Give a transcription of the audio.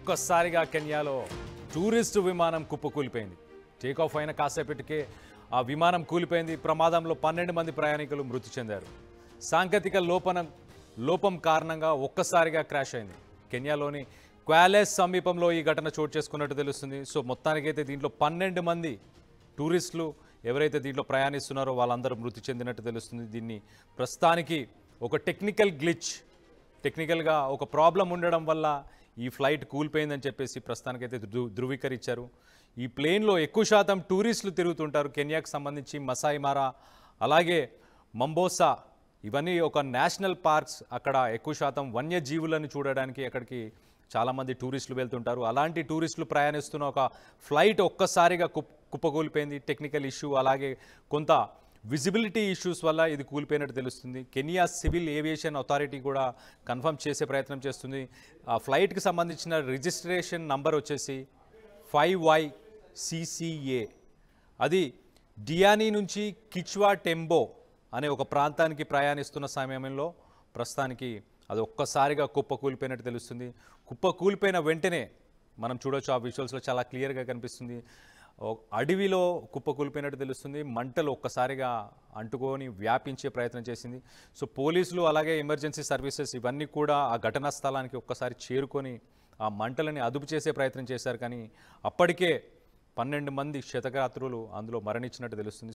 ఒక్కసారిగా కెన్యాలో టూరిస్టు విమానం కుప్పకూలిపోయింది. టేకాఫ్ అయిన కాసేపటికే ఆ విమానం కూలిపోయింది. ప్రమాదంలో 12 మంది ప్రయాణికులు మృతి చెందారు. సాంకేతిక లోపం కారణంగా ఒక్కసారిగా క్రాష్ అయింది. కెన్యాలోని క్వాలెస్ సమీపంలో ఈ ఘటన చోటు చేసుకున్నట్టు తెలుస్తుంది. సో మొత్తానికైతే దీంట్లో 12 మంది టూరిస్టులు ఎవరైతే దీంట్లో ప్రయాణిస్తున్నారో వాళ్ళందరూ మృతి చెందినట్టు తెలుస్తుంది. దీన్ని ప్రస్తుతానికి ఒక టెక్నికల్గా ఒక ప్రాబ్లం ఉండడం వల్ల ఈ ఫ్లైట్ కూలిపోయిందని చెప్పేసి ప్రస్తుతానికైతే ధృవీకరించారు. ఈ ప్లేన్లో ఎక్కువ శాతం టూరిస్టులు తిరుగుతుంటారు. కెన్యాకు సంబంధించి మసాయి మారా అలాగే మంబోసా ఇవన్నీ ఒక నేషనల్ పార్క్స్. అక్కడ ఎక్కువ శాతం వన్యజీవులను చూడడానికి అక్కడికి చాలామంది టూరిస్టులు వెళ్తుంటారు. అలాంటి టూరిస్టులు ప్రయాణిస్తున్న ఒక ఫ్లైట్ ఒక్కసారిగా కుప్పకూలిపోయింది. టెక్నికల్ ఇష్యూ అలాగే కొంత విజిబిలిటీ ఇష్యూస్ వల్ల ఇది కూలిపోయినట్టు తెలుస్తుంది. కెనియా సివిల్ ఏవియేషన్ అథారిటీ కూడా కన్ఫర్మ్ చేసే ప్రయత్నం చేస్తుంది. ఆ ఫ్లైట్కి సంబంధించిన రిజిస్ట్రేషన్ నంబర్ వచ్చేసి 5YCCA. అది డియానీ నుంచి కిచ్వా టెంబో అనే ఒక ప్రాంతానికి ప్రయాణిస్తున్న సమయంలో ప్రస్తుతానికి అది ఒక్కసారిగా కుప్పకూలిపోయినట్టు తెలుస్తుంది. కుప్పకూలిపోయిన వెంటనే మనం చూడొచ్చు, ఆ విజువల్స్లో చాలా క్లియర్గా కనిపిస్తుంది. అడవిలో కుప్పకూలిపోయినట్టు తెలుస్తుంది. మంటలు ఒక్కసారిగా అంటుకొని వ్యాపించే ప్రయత్నం చేసింది. సో పోలీసులు అలాగే ఎమర్జెన్సీ సర్వీసెస్ ఇవన్నీ కూడా ఆ ఘటనా స్థలానికి ఒక్కసారి చేరుకొని ఆ మంటలని అదుపు చేసే ప్రయత్నం చేశారు. కానీ అప్పటికే 12 మంది క్షతగాత్రులు అందులో మరణించినట్టు తెలుస్తుంది.